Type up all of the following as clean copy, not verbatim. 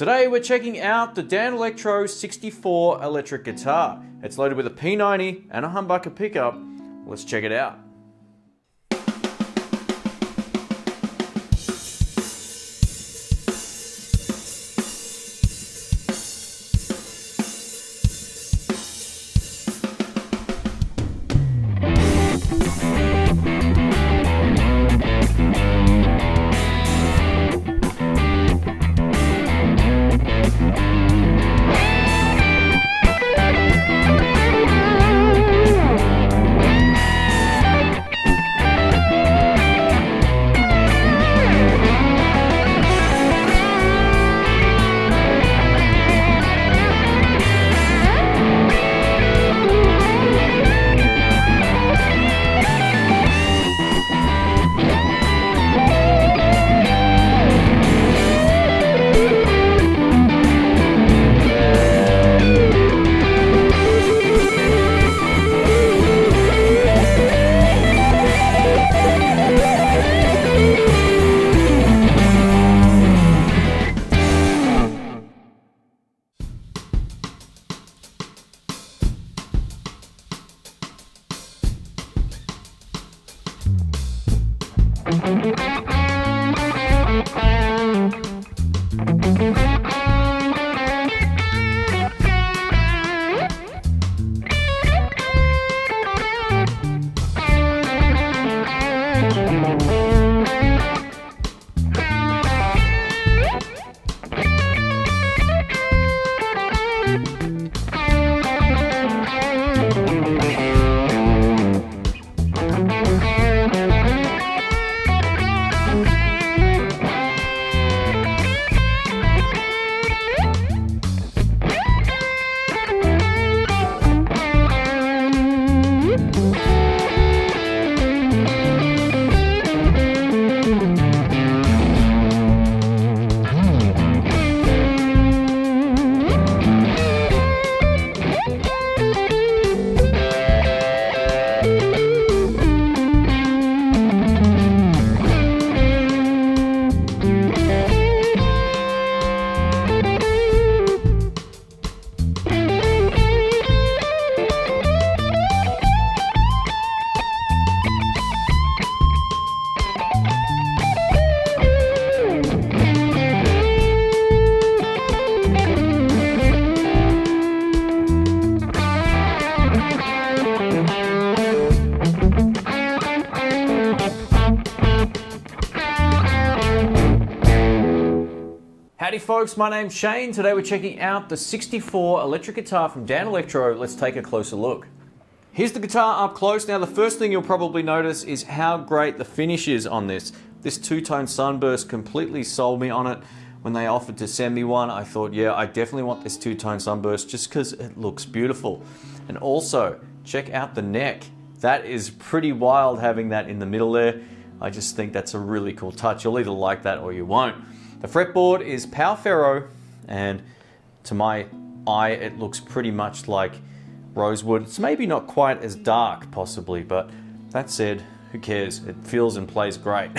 Today we're checking out the Danelectro 64 electric guitar. It's loaded with a P90 and a humbucker pickup. Let's check it out. Howdy folks, my name's Shane. Today we're checking out the 64 electric guitar from Danelectro. Let's take a closer look. Here's the guitar up close. Now the first thing you'll probably notice is how great the finish is on this. This two-tone sunburst completely sold me on it. When they offered to send me one, I thought, yeah, I definitely want this two-tone sunburst just because it looks beautiful. And also, check out the neck. That is pretty wild having that in the middle there. I just think that's a really cool touch. You'll either like that or you won't. The fretboard is Power Ferro, and to my eye it looks pretty much like rosewood. It's maybe not quite as dark possibly, but that said, who cares? It feels and plays great.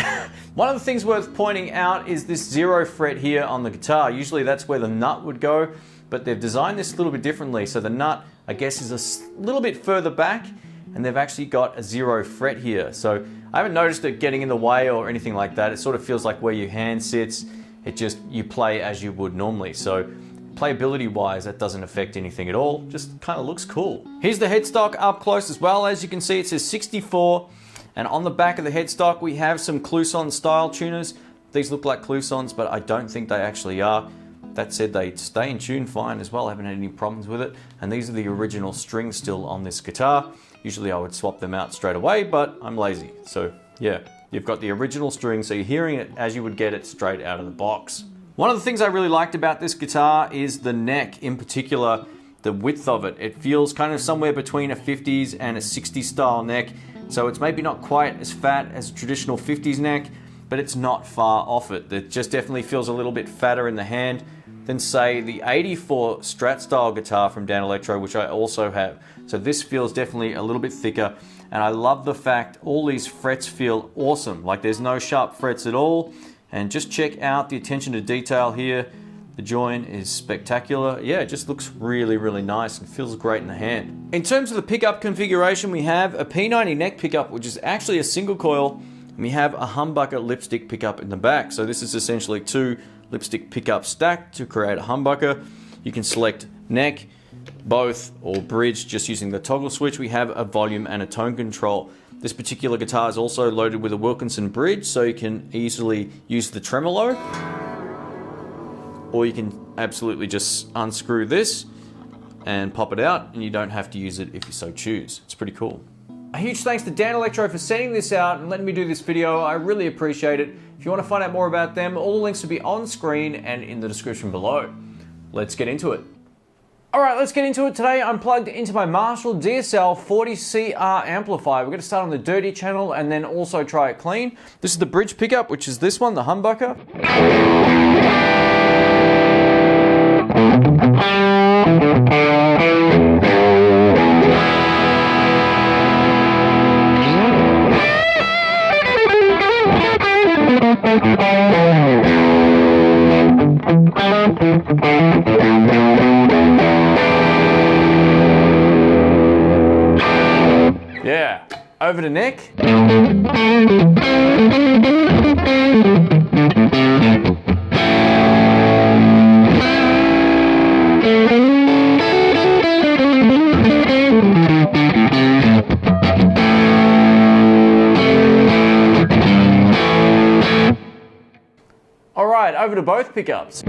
One of the things worth pointing out is this 0 fret here on the guitar. Usually that's where the nut would go, but they've designed this a little bit differently. So the nut, I guess, is a little bit further back, and they've actually got a 0 fret here. So I haven't noticed it getting in the way or anything like that. It sort of feels like where your hand sits. It just, you play as you would normally. So playability wise, that doesn't affect anything at all. Just kind of looks cool. Here's the headstock up close as well. As you can see, it says 64. And on the back of the headstock, we have some Clouson style tuners. These look like Clousons, but I don't think they actually are. That said, they stay in tune fine as well. I haven't had any problems with it. And these are the original strings still on this guitar. Usually I would swap them out straight away, but I'm lazy. So yeah. You've got the original string, so you're hearing it as you would get it straight out of the box. One of the things I really liked about this guitar is the neck, in particular, the width of it. It feels kind of somewhere between a 50s and a 60s style neck. So it's maybe not quite as fat as a traditional 50s neck, but it's not far off it. It just definitely feels a little bit fatter in the hand than say the 84 Strat style guitar from Danelectro, which I also have. So this feels definitely a little bit thicker. And I love the fact all these frets feel awesome. Like there's no sharp frets at all. And just check out the attention to detail here. The join is spectacular. Yeah, it just looks really, really nice and feels great in the hand. In terms of the pickup configuration, we have a P90 neck pickup, which is actually a single coil, and we have a humbucker lipstick pickup in the back. So this is essentially two lipstick pickups stacked to create a humbucker. You can select neck, both, or bridge just using the toggle switch. We have a volume and a tone control. This particular guitar is also loaded with a Wilkinson bridge, so you can easily use the tremolo, or you can absolutely just unscrew this and pop it out, and you don't have to use it if you so choose. It's pretty cool. A huge thanks to Danelectro for sending this out and letting me do this video. I really appreciate it. If you want to find out more about them, all the links will be on screen and in the description below. Let's get into it. Alright, let's get into it. Today I'm plugged into my Marshall DSL 40CR amplifier. We're going to start on the dirty channel and then also try it clean. This is the bridge pickup, which is this one, the humbucker. Yeah, over to neck. All right, over to both pickups.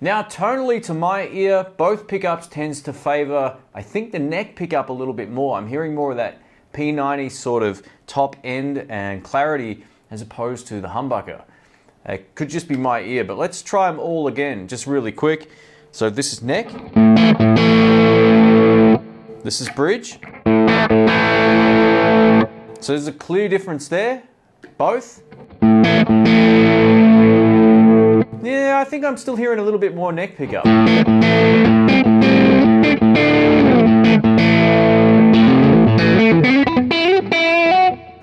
Now, tonally to my ear, both pickups tends to favor, I think, the neck pickup a little bit more. I'm hearing more of that P90 sort of top end and clarity as opposed to the humbucker. It could just be my ear, but let's try them all again, just really quick. So this is neck. This is bridge. So there's a clear difference there, both. Yeah, I think I'm still hearing a little bit more neck pickup.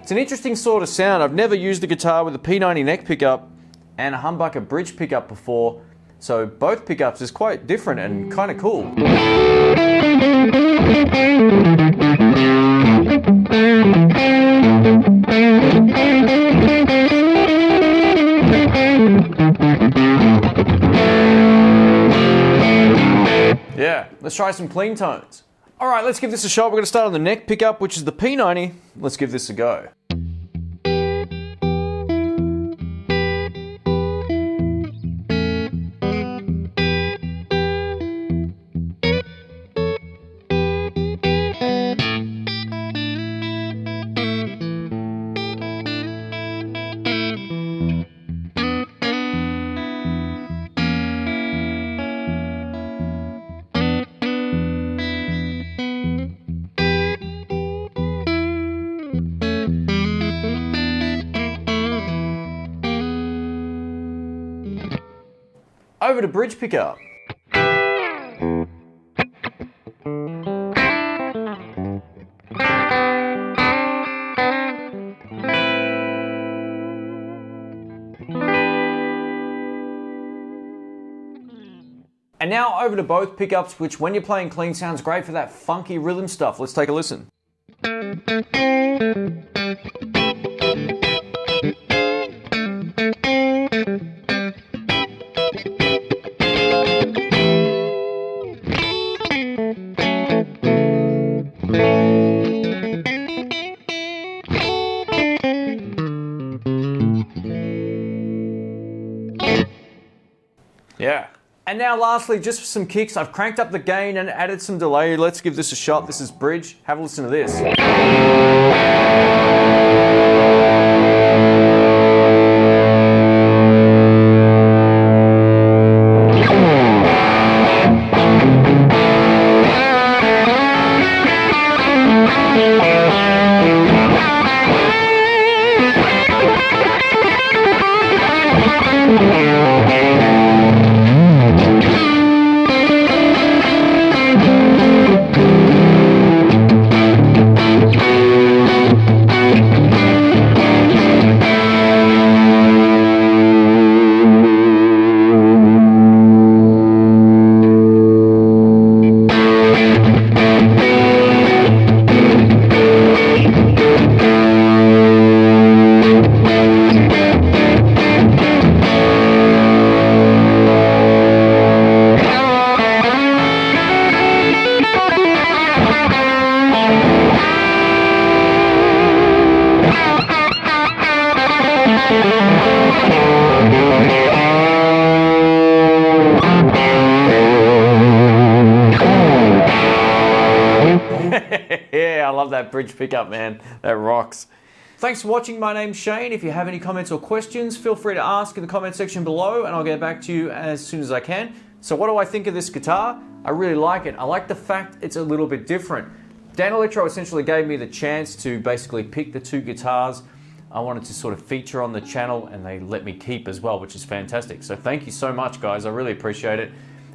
It's an interesting sort of sound. I've never used a guitar with a P90 neck pickup and a humbucker bridge pickup before, so both pickups is quite different and kind of cool. Yeah, let's try some clean tones. All right, let's give this a shot. We're going to start on the neck pickup, which is the P90. Let's give this a go. Over to bridge pickup. And now over to both pickups, which when you're playing clean sounds great for that funky rhythm stuff. Let's take a listen. Yeah. And now lastly, just for some kicks, I've cranked up the gain and added some delay. Let's give this a shot. This is bridge. Have a listen to this. I love that bridge pickup, man. That rocks. Thanks for watching. My name's Shane. If you have any comments or questions, feel free to ask in the comment section below and I'll get back to you as soon as I can. So what do I think of this guitar? I really like it. I like the fact it's a little bit different. Danelectro essentially gave me the chance to basically pick the two guitars I wanted to sort of feature on the channel, and they let me keep as well, which is fantastic. So thank you so much, guys. I really appreciate it.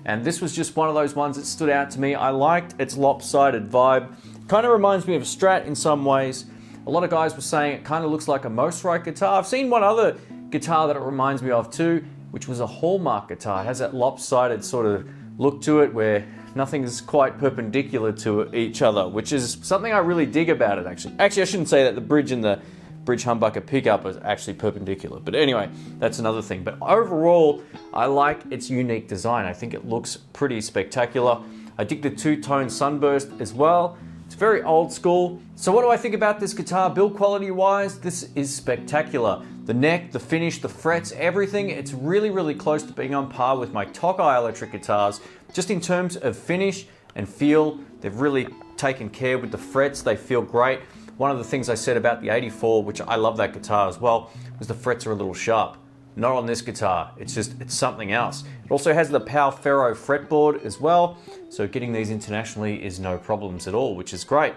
And this was just one of those ones that stood out to me. I liked its lopsided vibe. Kind of reminds me of a Strat in some ways. A lot of guys were saying it kind of looks like a Most-Right guitar. I've seen one other guitar that it reminds me of too, which was a Hallmark guitar. It has that lopsided sort of look to it where nothing is quite perpendicular to each other, which is something I really dig about it, actually. Actually, I shouldn't say that. The bridge and the bridge humbucker pickup is actually perpendicular. But anyway, that's another thing. But overall, I like its unique design. I think it looks pretty spectacular. I dig the two-tone sunburst as well. It's very old school. So what do I think about this guitar? Build quality wise, this is spectacular. The neck, the finish, the frets, everything, it's really, really close to being on par with my Tokai electric guitars. Just in terms of finish and feel, they've really taken care with the frets. They feel great. One of the things I said about the 84, which I love that guitar as well, was the frets are a little sharp. Not on this guitar, it's something else. It also has the Pal Ferro fretboard as well, so getting these internationally is no problems at all, which is great.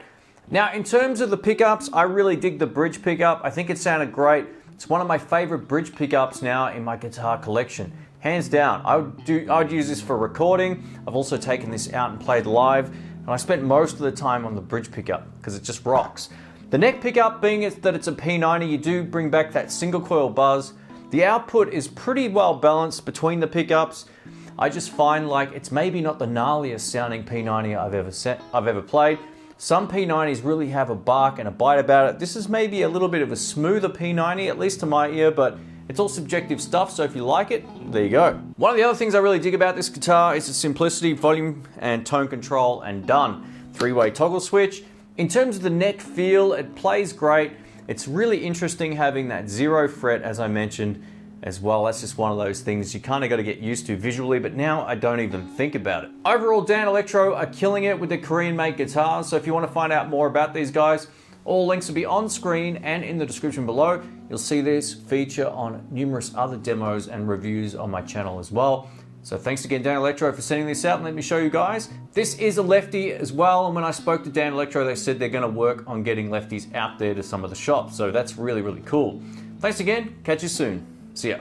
Now, in terms of the pickups, I really dig the bridge pickup. I think it sounded great. It's one of my favorite bridge pickups now in my guitar collection. Hands down, I would use this for recording. I've also taken this out and played live, and I spent most of the time on the bridge pickup because it just rocks. The neck pickup, being that it's a P90, you do bring back that single coil buzz. The output is pretty well balanced between the pickups. I just find like it's maybe not the gnarliest sounding P90 I've ever played. Some P90s really have a bark and a bite about it. This is maybe a little bit of a smoother P90, at least to my ear, but it's all subjective stuff, so if you like it, there you go. One of the other things I really dig about this guitar is the simplicity, volume and tone control, and done. 3-way toggle switch. In terms of the neck feel, it plays great. It's really interesting having that 0 fret, as I mentioned, as well. That's just one of those things you kind of got to get used to visually, but now I don't even think about it. Overall, Danelectro are killing it with their Korean-made guitars, so if you want to find out more about these guys, all links will be on screen and in the description below. You'll see this feature on numerous other demos and reviews on my channel as well. So thanks again, Danelectro, for sending this out and let me show you guys. This is a lefty as well, and when I spoke to Danelectro, they said they're going to work on getting lefties out there to some of the shops. So that's really, really cool. Thanks again. Catch you soon. See ya.